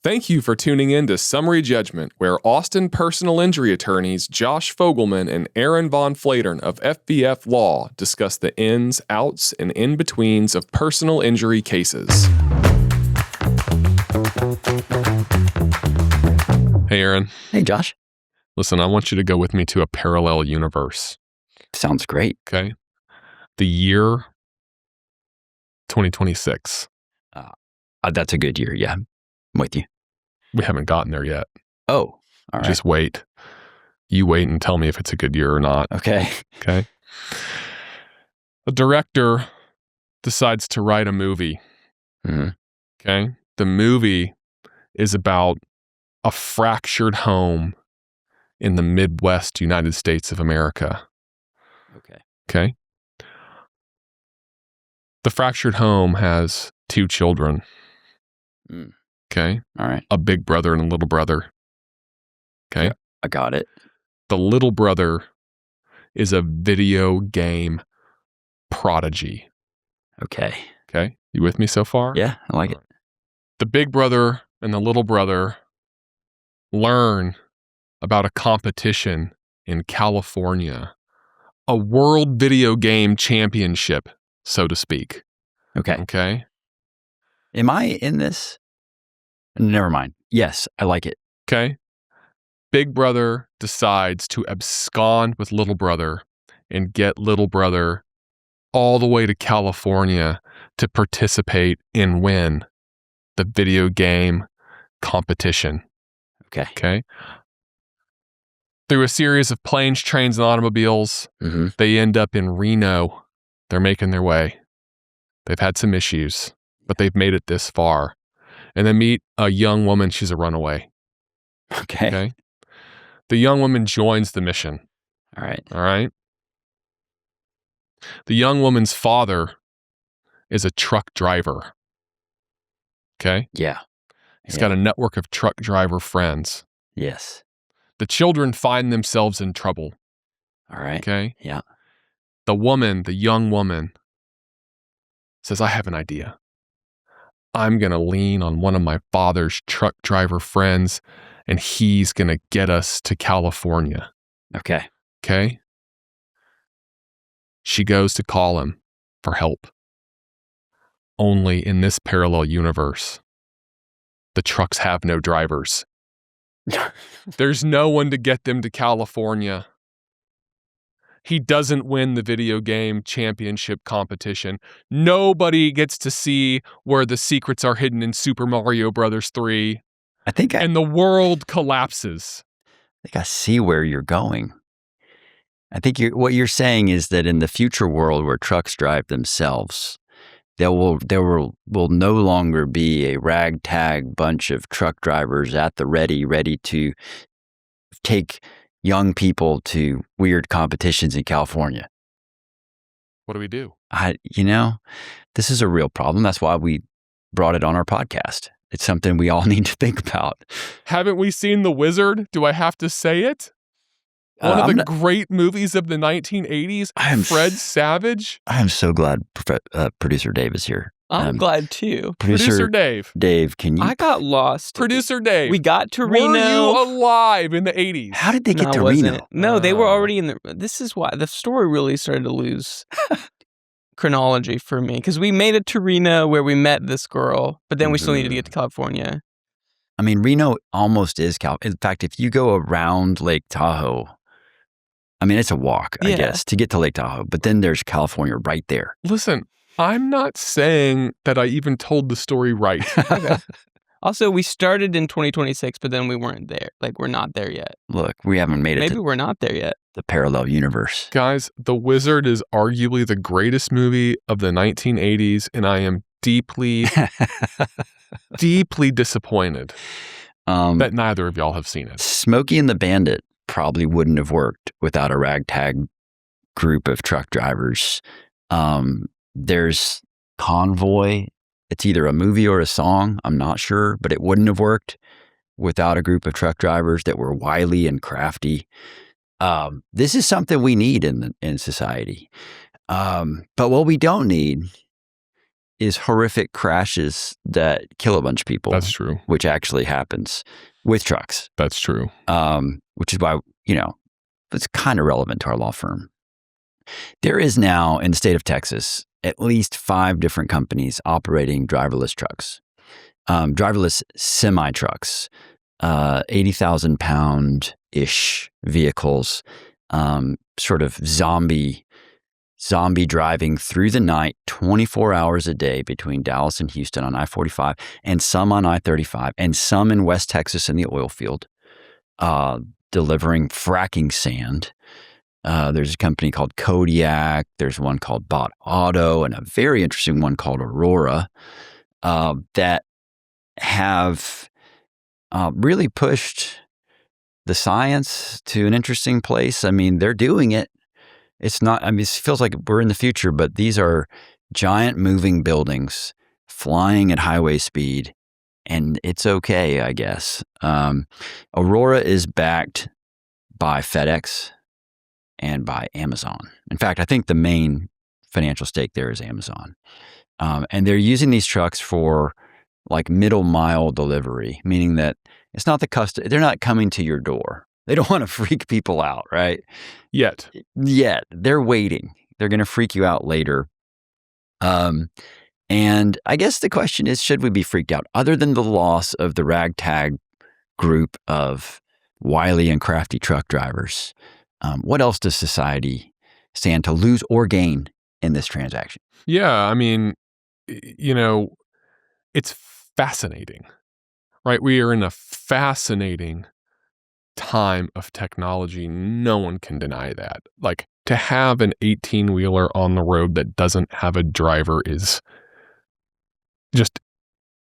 Thank you for tuning in to Summary Judgment, where Austin personal injury attorneys Josh Fogelman and Aaron Von Flatern of FVF Law discuss the ins, outs, and in-betweens of personal injury cases. Hey, Aaron. Hey, Josh. Listen, I want you to go with me to a parallel universe. Sounds great. Okay? The year 2026. That's a good year. Yeah, I'm with you. We haven't gotten there yet. Oh, all right. Just wait. You wait and tell me if it's a good year or not. Okay. Okay. A director decides to write a movie. Mm-hmm. Okay. The movie is about a fractured home in the Midwest United States of America. Okay. Okay. The fractured home has 2 children. Mm. Okay. All right. A big brother and a little brother. Okay. Yeah, I got it. The little brother is a video game prodigy. Okay. Okay. You with me so far? Yeah, I like it. The big brother and the little brother learn about a competition in California, a world video game championship, so to speak. Okay. Okay. Am I in this? Never mind. Yes, I like it. Okay. Big brother decides to abscond with little brother and get little brother all the way to California to participate and win the video game competition. Okay. Okay. Through a series of planes, trains, and automobiles, Mm-hmm. they end up in Reno. They're making their way. They've had some issues, but they've made it this far. And they meet a young woman. She's a runaway. Okay. Okay. The young woman joins the mission. All right. All right. The young woman's father is a truck driver. Okay. Yeah. He's got a network of truck driver friends. Yes. The children find themselves in trouble. All right. Okay. Yeah. The young woman says, I have an idea. I'm going to lean on one of my father's truck driver friends, and he's going to get us to California. Okay. Okay. She goes to call him for help. Only in this parallel universe, the trucks have no drivers. There's no one to get them to California. He doesn't win the video game championship competition. Nobody gets to see where the secrets are hidden in Super Mario Brothers 3. And the world collapses. I think I see where you're going. I think what you're saying is that in the future world where trucks drive themselves, there will no longer be a ragtag bunch of truck drivers at the ready to take young people to weird competitions in California. What do we do? This is a real problem. That's why we brought it on our podcast. It's something we all need to think about. Haven't we seen The Wizard? Do I have to say it? One of the great movies of the 1980s, Fred Savage. I am so glad Producer Dave is here. I'm glad too. Producer Dave. Dave, can you? I got lost. Producer Dave. We got to Reno. Were you alive in the 80s? How did they get to Reno? Reno? No, they were already in the... This is why the story really started to lose chronology for me. Because we made it to Reno where we met this girl, but then we still needed to get to California. I mean, Reno almost is In fact, if you go around Lake Tahoe, I mean, it's a walk, I guess, to get to Lake Tahoe. But then there's California right there. Listen, I'm not saying that I even told the story right. Okay. Also, we started in 2026, but then we weren't there. Like, we're not there yet. Look, we haven't made it Maybe we're not there yet. The parallel universe. Guys, The Wizard is arguably the greatest movie of the 1980s, and I am deeply, deeply disappointed that neither of y'all have seen it. Smokey and the Bandit probably wouldn't have worked without a ragtag group of truck drivers. There's Convoy. It's either a movie or a song. I'm not sure, but it wouldn't have worked without a group of truck drivers that were wily and crafty. This is something we need in society. But what we don't need is horrific crashes that kill a bunch of people. That's true. Which actually happens with trucks. That's true. Which is why, it's kind of relevant to our law firm. There is now in the state of Texas at least 5 different companies operating driverless trucks, driverless semi-trucks, 80,000 pound-ish vehicles, sort of zombie driving through the night, 24 hours a day between Dallas and Houston on I-45, and some on I-35, and some in West Texas in the oil field, delivering fracking sand. There's a company called Kodiak. There's one called Bot Auto, and a very interesting one called Aurora that have really pushed the science to an interesting place. I mean, they're doing it. It's not, it feels like we're in the future, but these are giant moving buildings flying at highway speed, and it's okay, I guess. Aurora is backed by FedEx and by Amazon. In fact, I think the main financial stake there is Amazon. And they're using these trucks for like middle mile delivery, meaning that it's not they're not coming to your door. They don't want to freak people out, right? Yet. They're waiting. They're going to freak you out later. And I guess the question is, should we be freaked out? Other than the loss of the ragtag group of wily and crafty truck drivers, what else does society stand to lose or gain in this transaction? Yeah, I mean, it's fascinating, right? We are in a fascinating time of technology. No one can deny that. Like, to have an 18-wheeler on the road that doesn't have a driver is just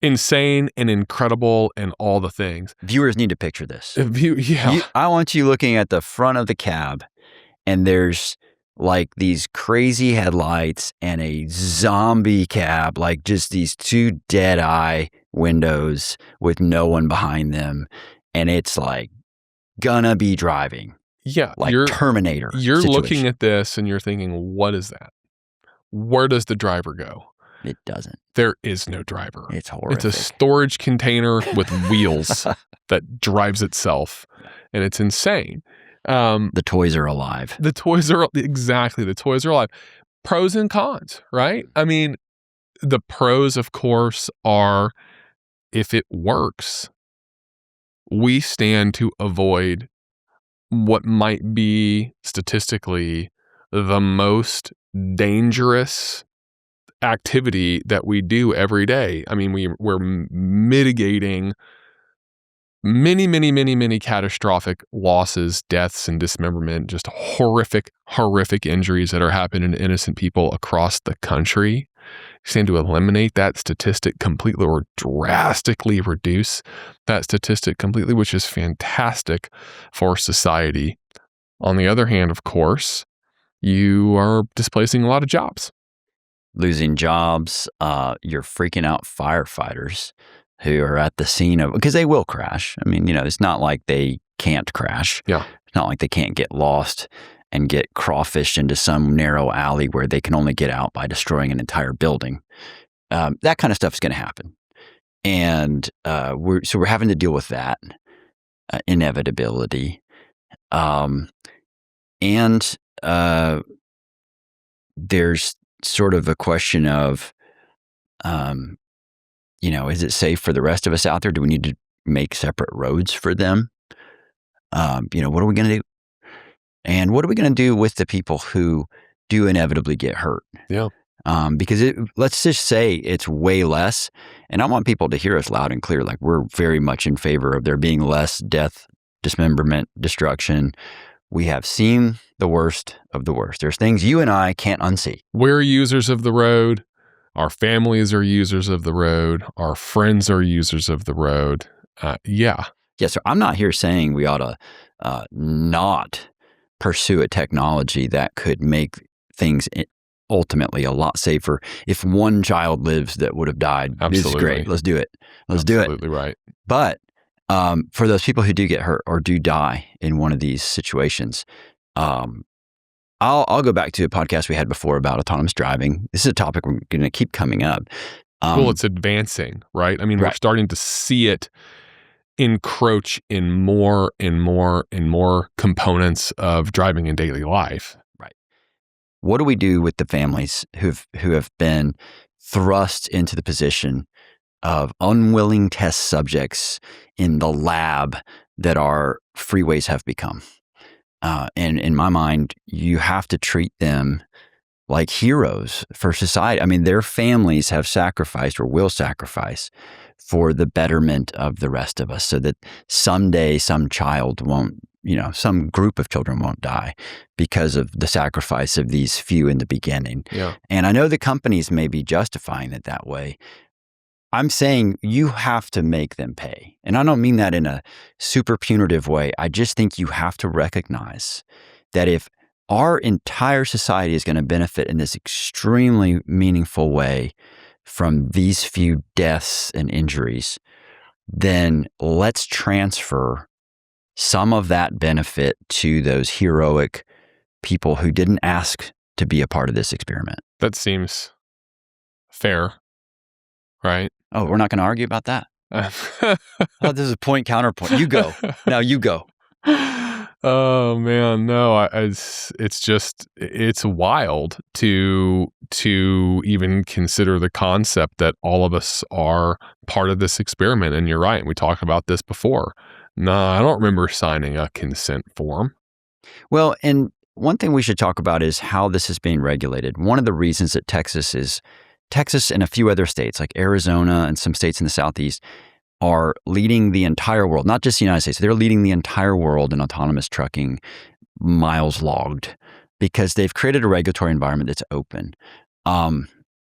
insane and incredible and all the things. Viewers need to picture this. Yeah. I want you looking at the front of the cab, and there's like these crazy headlights and a zombie cab, like just these 2 dead eye windows with no one behind them. And it's like gonna be driving. Yeah. Like Terminator. You're situation. looking at this and you're thinking, what is that? Where does the driver go? It doesn't. There is no driver. It's horrific. It's a storage container with wheels that drives itself. And it's insane. The toys are alive. The toys are alive. Pros and cons, right? I mean, the pros, of course, are if it works, we stand to avoid what might be statistically the most dangerous activity that we do every day. I mean, we're mitigating many catastrophic losses, deaths, and dismemberment, just horrific injuries that are happening to innocent people across the country. We stand to eliminate that statistic completely or drastically reduce that statistic completely, which is fantastic for society. On the other hand, of course, you are displacing a lot of jobs. Losing jobs, you're freaking out firefighters who are at the scene of, because they will crash. I mean, it's not like they can't crash. Yeah. It's not like they can't get lost and get crawfished into some narrow alley where they can only get out by destroying an entire building. That kind of stuff is going to happen. And we're having to deal with that inevitability. And there's sort of a question of, is it safe for the rest of us out there? Do we need to make separate roads for them? What are we going to do? And what are we going to do with the people who do inevitably get hurt? Yeah. Because let's just say it's way less. And I want people to hear us loud and clear. Like, we're very much in favor of there being less death, dismemberment, destruction. We have seen the worst of the worst. There's things you and I can't unsee. We're users of the road. Our families are users of the road. Our friends are users of the road. Yeah. So I'm not here saying we ought to not pursue a technology that could make things ultimately a lot safer. If one child lives that would have died, Absolutely. It's great. Let's do it. Absolutely right. But for those people who do get hurt or do die in one of these situations, I'll go back to a podcast we had before about autonomous driving. This is a topic we're going to keep coming up. Well, it's advancing, right? I mean, we're Right. starting to see it encroach in more and more and more components of driving in daily life. Right. What do we do with the families who have been thrust into the position of unwilling test subjects in the lab that our freeways have become? And in my mind, you have to treat them like heroes for society. I mean, their families have sacrificed or will sacrifice for the betterment of the rest of us so that someday some child won't, some group of children won't die because of the sacrifice of these few in the beginning. Yeah. And I know the companies may be justifying it that way. I'm saying you have to make them pay. And I don't mean that in a super punitive way. I just think you have to recognize that if our entire society is going to benefit in this extremely meaningful way from these few deaths and injuries, then let's transfer some of that benefit to those heroic people who didn't ask to be a part of this experiment. That seems fair, right? Oh, we're not going to argue about that. Oh, this is a point counterpoint. You go. Now you go. Oh man, no! It's wild to even consider the concept that all of us are part of this experiment. And you're right. We talked about this before. No, I don't remember signing a consent form. Well, and one thing we should talk about is how this is being regulated. One of the reasons that Texas and a few other states like Arizona and some states in the Southeast are leading the entire world, not just the United States. They're leading the entire world in autonomous trucking, miles logged, because they've created a regulatory environment that's open. And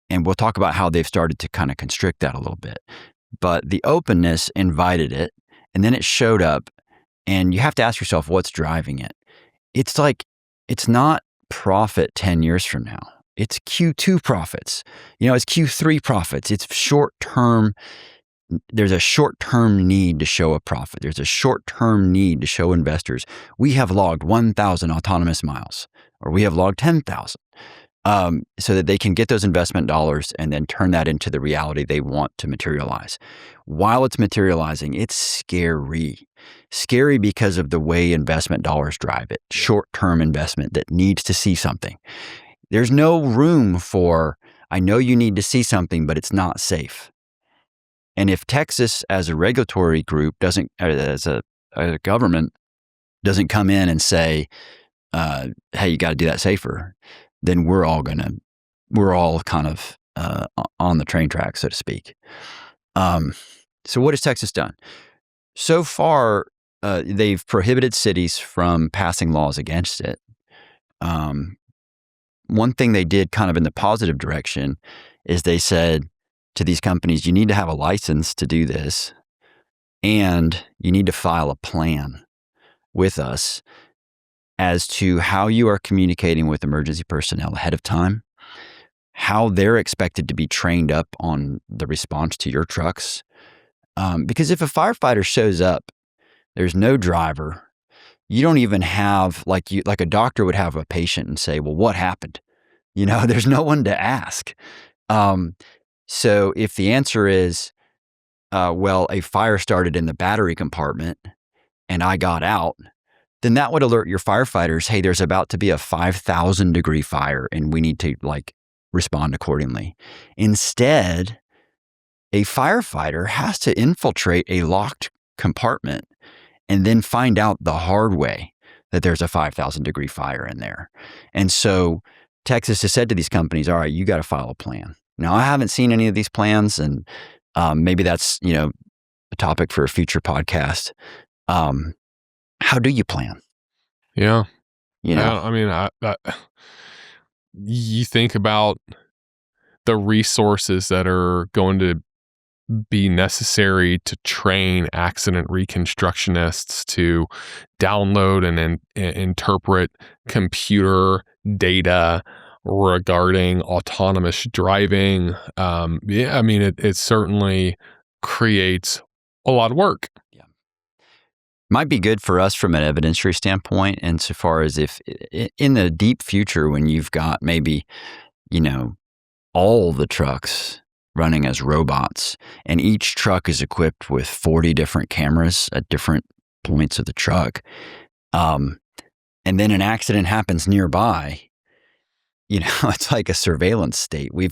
we'll talk about how they've started to kind of constrict that a little bit. But the openness invited it, and then it showed up, and you have to ask yourself, what's driving it? It's not profit 10 years from now. It's Q2 profits. It's Q3 profits. It's short-term. There's a short-term need to show a profit. There's a short-term need to show investors, we have logged 1,000 autonomous miles, or we have logged 10,000, so that they can get those investment dollars and then turn that into the reality they want to materialize. While it's materializing, it's scary. Scary because of the way investment dollars drive it. Short-term investment that needs to see something. There's no room for, I know you need to see something, but it's not safe. And if Texas as a regulatory group as a government doesn't come in and say, hey, you got to do that safer, then we're all kind of on the train track, so to speak. So what has Texas done? So far, they've prohibited cities from passing laws against it. One thing they did kind of in the positive direction is they said to these companies, you need to have a license to do this, and you need to file a plan with us as to how you are communicating with emergency personnel ahead of time, how they're expected to be trained up on the response to your trucks. Because if a firefighter shows up, there's no driver. You don't even have, like a doctor would have a patient and say, well, what happened? There's no one to ask. So if the answer is, well, a fire started in the battery compartment and I got out, then that would alert your firefighters, hey, there's about to be a 5,000 degree fire and we need to respond accordingly. Instead, a firefighter has to infiltrate a locked compartment and then find out the hard way that there's a 5,000 degree fire in there. And so Texas has said to these companies, all right, you got to file a plan. Now, I haven't seen any of these plans, and maybe that's, a topic for a future podcast. How do you plan? Yeah. You think about the resources that are going to be necessary to train accident reconstructionists to download and interpret computer data regarding autonomous driving. It certainly creates a lot of work. Yeah. might be good for us from an evidentiary standpoint, insofar as if in the deep future, when you've got maybe, all the trucks running as robots, and each truck is equipped with 40 different cameras at different points of the truck, and then an accident happens nearby, it's like a surveillance state. We've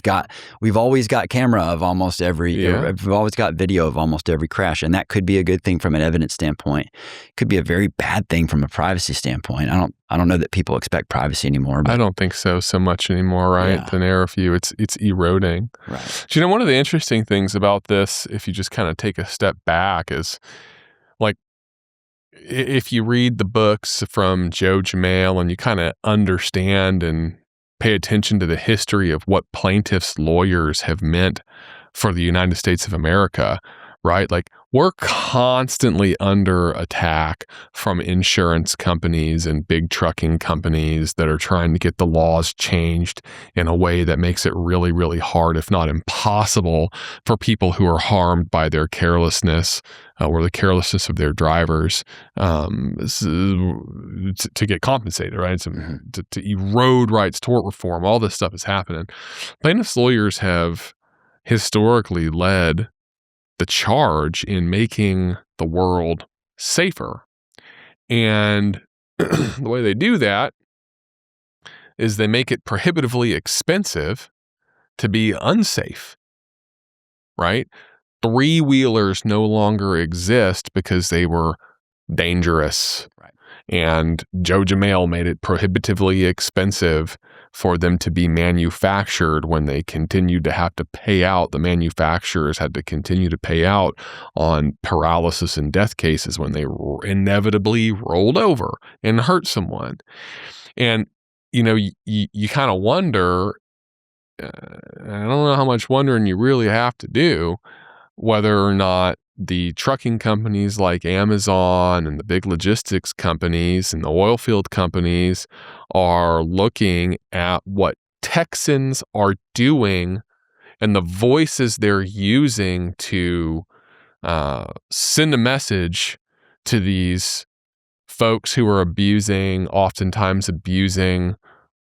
always got camera of almost every, we've always got video of almost every crash. And that could be a good thing from an evidence standpoint. Could be a very bad thing from a privacy standpoint. I don't know that people expect privacy anymore. But I don't think so much anymore, right? Yeah. The narrow view, it's eroding. Right. So, one of the interesting things about this, if you just kind of take a step back, is like, if you read the books from Joe Jamel and you kind of understand and pay attention to the history of what plaintiffs' lawyers have meant for the United States of America, right? Like, we're constantly under attack from insurance companies and big trucking companies that are trying to get the laws changed in a way that makes it really, really hard, if not impossible, for people who are harmed by their carelessness or the carelessness of their drivers to get compensated, right? To erode rights, tort reform, all this stuff is happening. Plaintiffs' lawyers have historically led the charge in making the world safer. And the way they do that is they make it prohibitively expensive to be unsafe, right? Three-wheelers no longer exist because they were dangerous. Right. And Joe Jamel made it prohibitively expensive for them to be manufactured when they continued to have to pay out. The manufacturers had to continue to pay out on paralysis and death cases when they inevitably rolled over and hurt someone. And, you kind of wonder, I don't know how much wondering you really have to do, whether or not the trucking companies like Amazon and the big logistics companies and the oil field companies are looking at what Texans are doing and the voices they're using to send a message to these folks who are oftentimes abusing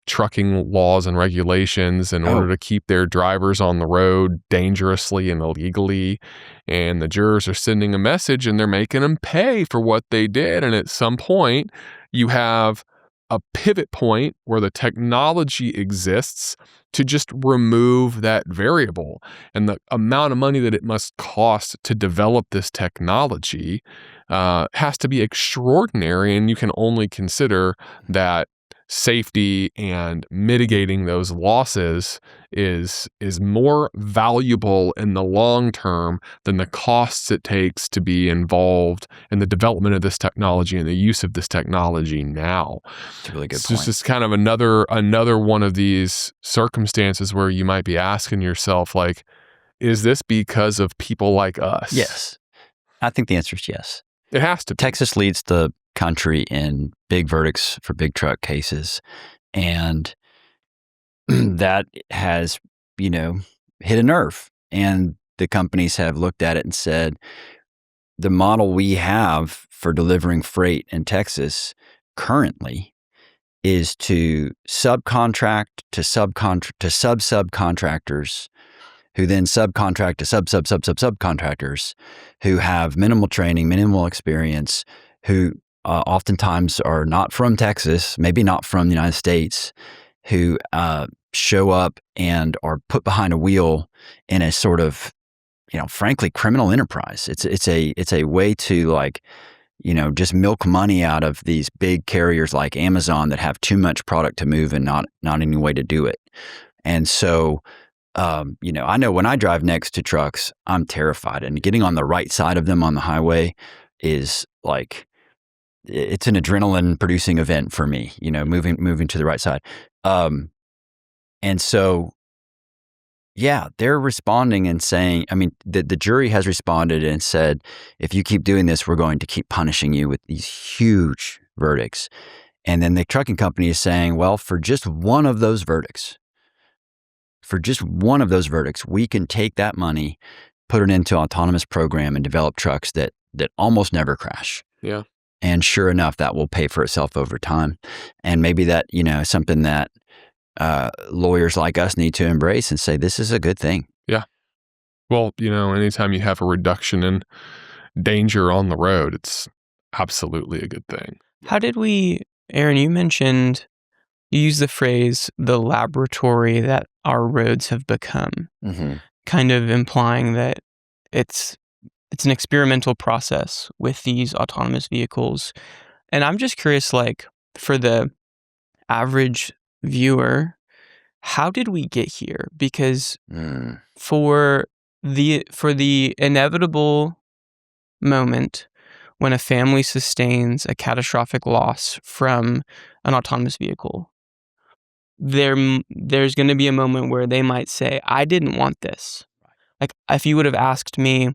trucking laws and regulations in order to keep their drivers on the road dangerously and illegally. And the jurors are sending a message and they're making them pay for what they did. And at some point, you have a pivot point where the technology exists to just remove that variable. And the amount of money that it must cost to develop this technology has to be extraordinary. And you can only consider that safety and mitigating those losses is more valuable in the long term than the costs it takes to be involved in the development of this technology and the use of this technology now. That's a really good It's point. just kind of another one of these circumstances where you might be asking yourself, like, is this because of people like us? Yes. I think the answer is yes. It has to be. Texas leads the country in big verdicts for big truck cases. And that has, hit a nerve. And the companies have looked at it and said, the model we have for delivering freight in Texas currently is to subcontract to subcontractors who then subcontract to subcontractors who have minimal training, minimal experience, who oftentimes are not from Texas, maybe not from the United States, who show up and are put behind a wheel in a sort of, frankly, criminal enterprise. It's a way to just milk money out of these big carriers like Amazon that have too much product to move and not any way to do it. And so, I know when I drive next to trucks, I'm terrified, and getting on the right side of them on the highway is like, it's an adrenaline producing event for me, moving to the right side. And so, yeah, they're responding and saying, the jury has responded and said, if you keep doing this, we're going to keep punishing you with these huge verdicts. And then the trucking company is saying, well, for just one of those verdicts, we can take that money, put it into an autonomous program and develop trucks that almost never crash. Yeah. And sure enough, that will pay for itself over time. And maybe that, is something that lawyers like us need to embrace and say, this is a good thing. Yeah. Well, anytime you have a reduction in danger on the road, it's absolutely a good thing. How did Aaron, you mentioned, you used the phrase, the laboratory that our roads have become, kind of implying that it's an experimental process with these autonomous vehicles. And I'm just curious, for the average viewer, how did we get here? Because for the inevitable moment when a family sustains a catastrophic loss from an autonomous vehicle, there's going to be a moment where they might say, I didn't want this. Like, if you would have asked me,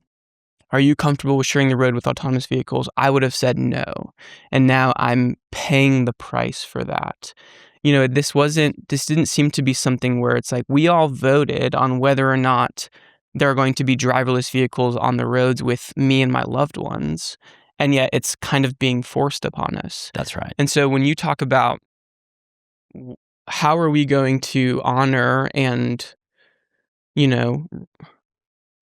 are you comfortable with sharing the road with autonomous vehicles? I would have said no. And now I'm paying the price for that. This didn't seem to be something where it's like we all voted on whether or not there are going to be driverless vehicles on the roads with me and my loved ones. And yet it's kind of being forced upon us. That's right. And so when you talk about how are we going to honor and,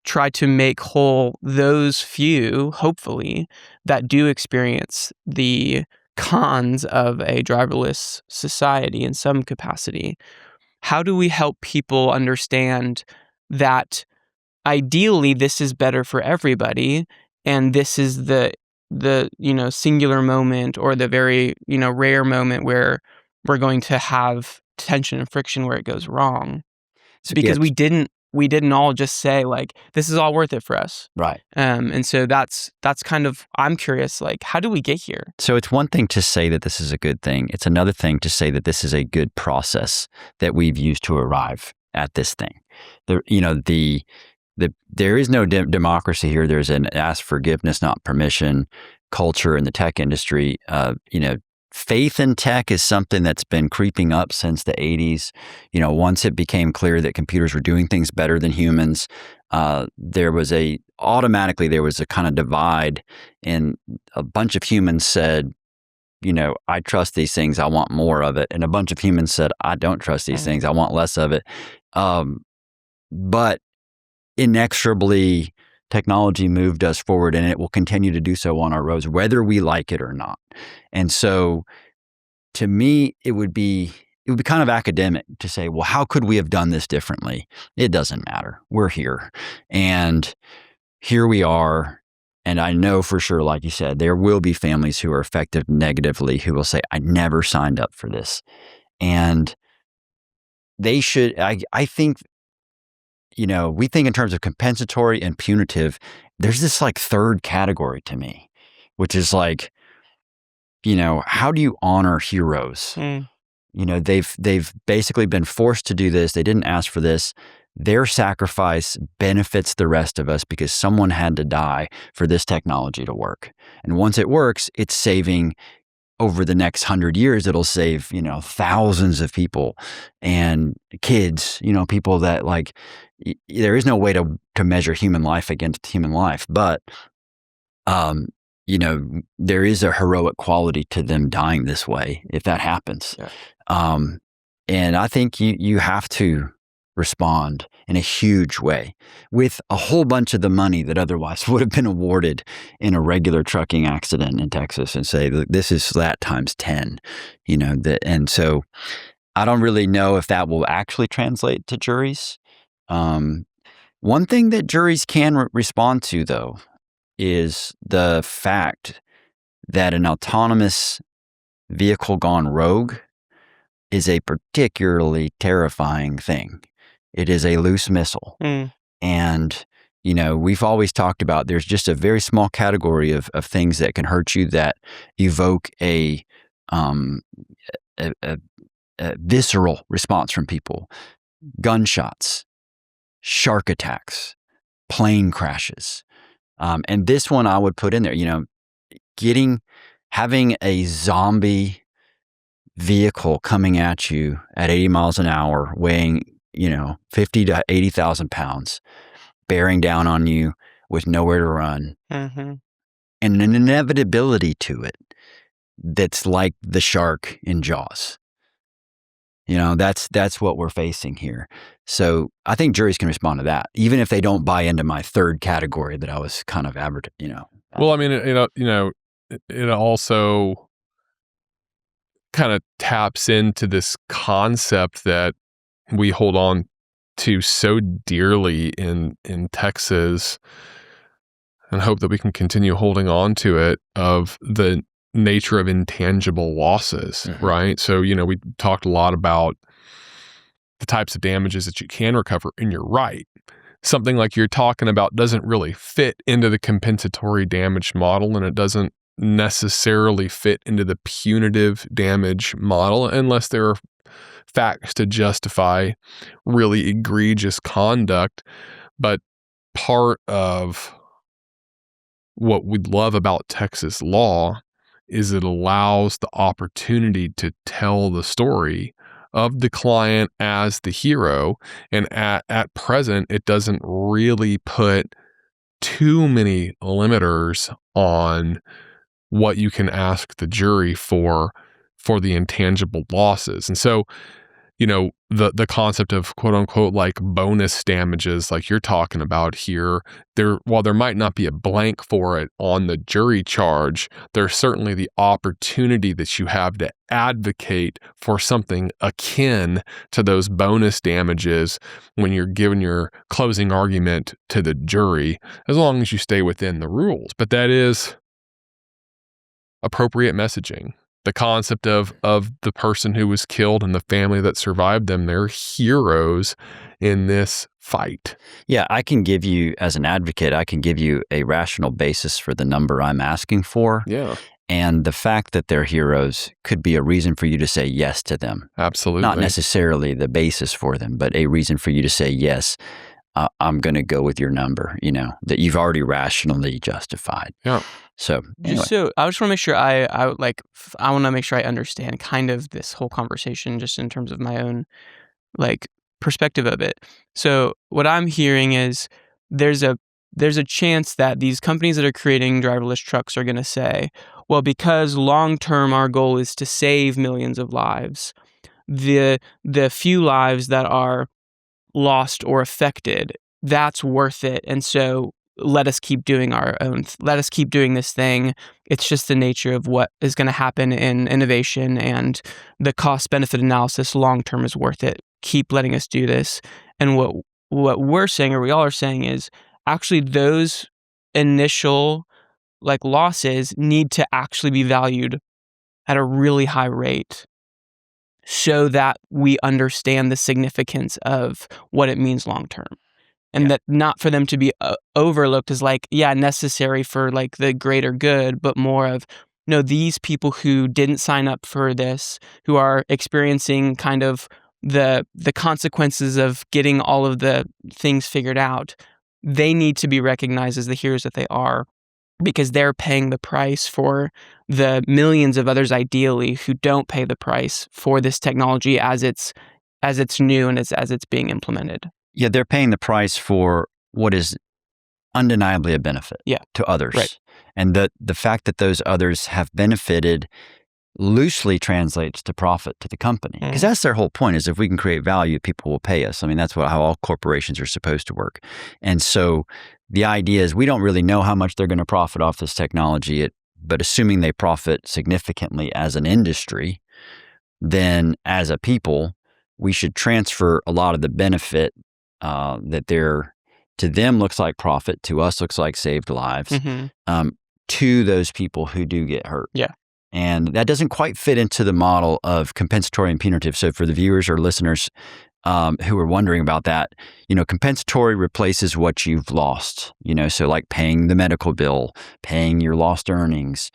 try to make whole those few, hopefully, that do experience the cons of a driverless society in some capacity, how do we help people understand that ideally this is better for everybody, and this is the singular moment or the very rare moment where we're going to have tension and friction where it goes wrong, because we didn't all just say this is all worth it for us, right? And so that's kind of, I'm curious, how do we get here? So it's one thing to say that this is a good thing. It's another thing to say that this is a good process that we've used to arrive at this thing. There is no democracy here. There's an ask forgiveness, not permission culture in the tech industry. Faith in tech is something that's been creeping up since the 80s. Once it became clear that computers were doing things better than humans, there was a kind of divide, and a bunch of humans said, I trust these things, I want more of it. And a bunch of humans said, I don't trust these things, I want less of it. But inexorably, technology moved us forward, and it will continue to do so on our roads, whether we like it or not. And so, to me, it would be kind of academic to say, well, how could we have done this differently? It doesn't matter. We're here. And here we are. And I know for sure, like you said, there will be families who are affected negatively who will say, I never signed up for this. And they should, I think, we think in terms of compensatory and punitive. There's this third category to me, which is how do you honor heroes? They've basically been forced to do this. They didn't ask for this. Their sacrifice benefits the rest of us because someone had to die for this technology to work. And once it works, it's saving, over the next 100 years, it'll save, thousands of people and kids, people that there is no way to measure human life against human life, but, there is a heroic quality to them dying this way if that happens. Yeah. And I think you have to respond in a huge way with a whole bunch of the money that otherwise would have been awarded in a regular trucking accident in Texas, and say, look, this is that times 10, and so I don't really know if that will actually translate to juries. One thing that juries can respond to, though, is the fact that an autonomous vehicle gone rogue is a particularly terrifying thing. It is a loose missile. And, we've always talked about there's just a very small category of things that can hurt you that evoke a visceral response from people. Gunshots, shark attacks, plane crashes. And this one I would put in there, having a zombie vehicle coming at you at 80 miles an hour, weighing 50 to 80,000 pounds, bearing down on you with nowhere to run. and an inevitability to it that's like the shark in Jaws. That's what we're facing here. So I think juries can respond to that, even if they don't buy into my third category that I was kind of Well, I mean, it also kind of taps into this concept that we hold on to so dearly in Texas, and hope that we can continue holding on to it, of the nature of intangible losses, right? So, we talked a lot about the types of damages that you can recover, and you're right. Something like you're talking about doesn't really fit into the compensatory damage model, and it doesn't necessarily fit into the punitive damage model unless there are facts to justify really egregious conduct. But part of what we love about Texas law is it allows the opportunity to tell the story of the client as the hero. And at present, it doesn't really put too many limiters on what you can ask the jury for the intangible losses. And so, the concept of quote unquote like bonus damages, like you're talking about here, while there might not be a blank for it on the jury charge, there's certainly the opportunity that you have to advocate for something akin to those bonus damages when you're giving your closing argument to the jury, as long as you stay within the rules. But that is appropriate messaging. The concept of the person who was killed and the family that survived them, they're heroes in this fight. Yeah, I can give you, as an advocate, I can give you a rational basis for the number I'm asking for. Yeah. And the fact that they're heroes could be a reason for you to say yes to them. Absolutely. Not necessarily the basis for them, but a reason for you to say, yes, I'm going to go with your number, that you've already rationally justified. Yeah. So, anyway. I just want to make sure I want to make sure I understand kind of this whole conversation just in terms of my own perspective of it. So what I'm hearing is there's a chance that these companies that are creating driverless trucks are going to say, well, because long term our goal is to save millions of lives, the few lives that are lost or affected, that's worth it. And so let us keep doing let us keep doing this thing. It's just the nature of what is going to happen in innovation, and the cost benefit analysis long term is worth it. Keep letting us do this. And what we're saying, or we all are saying, is actually those initial losses need to actually be valued at a really high rate, so that we understand the significance of what it means long term. And that not for them to be overlooked as necessary for the greater good, but more of, no, these people who didn't sign up for this, who are experiencing kind of the consequences of getting all of the things figured out, they need to be recognized as the heroes that they are, because they're paying the price for the millions of others, ideally, who don't pay the price for this technology as it's new and as it's being implemented. Yeah, they're paying the price for what is undeniably a benefit to others. Right. And the fact that those others have benefited loosely translates to profit to the company. Because that's their whole point, is if we can create value, people will pay us. I mean, that's how all corporations are supposed to work. And so the idea is we don't really know how much they're going to profit off this technology, but assuming they profit significantly as an industry, then as a people, we should transfer a lot of the benefit that to them looks like profit, to us looks like saved lives, to those people who do get hurt. Yeah. And that doesn't quite fit into the model of compensatory and punitive. So for the viewers or listeners who are wondering about that, compensatory replaces what you've lost, so like paying the medical bill, paying your lost earnings,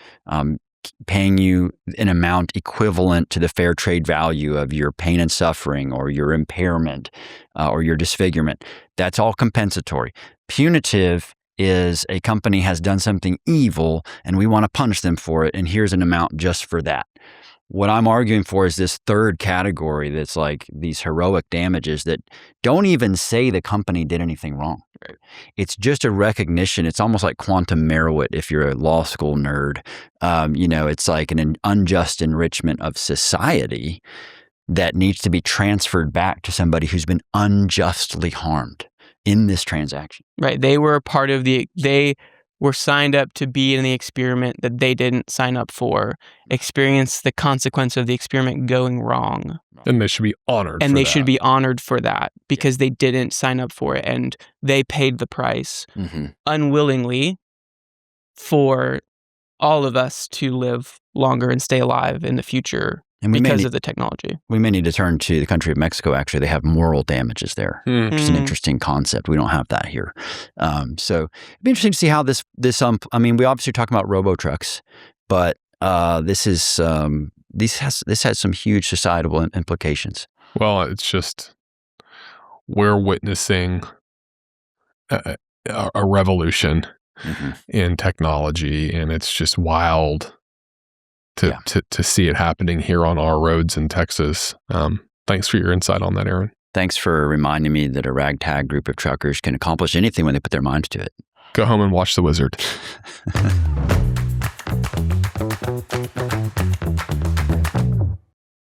paying you an amount equivalent to the fair trade value of your pain and suffering or your impairment or your disfigurement. That's all compensatory. Punitive is a company has done something evil and we want to punish them for it, and here's an amount just for that. What I'm arguing for is this third category that's like these heroic damages that don't even say the company did anything wrong. Right. It's just a recognition. It's almost like quantum merit if you're a law school nerd. It's like an unjust enrichment of society that needs to be transferred back to somebody who's been unjustly harmed in this transaction. Right. They were a part of they were signed up to be in the experiment that they didn't sign up for, experience the consequence of the experiment going wrong. And they should be honored And for they that. should be honored for that because they didn't sign up for it and they paid the price unwillingly for all of us to live longer and stay alive in the future because of the technology. We may need to turn to the country of Mexico. Actually, they have moral damages there, which is an interesting concept. We don't have that here. So it'd be interesting to see how this we obviously talk about robo trucks, but this has some huge societal implications. Well, it's just we're witnessing a revolution in technology, and it's just wild to see it happening here on our roads in Texas. Thanks for your insight on that, Aaron. Thanks for reminding me that a ragtag group of truckers can accomplish anything when they put their minds to it. Go home and watch The Wizard.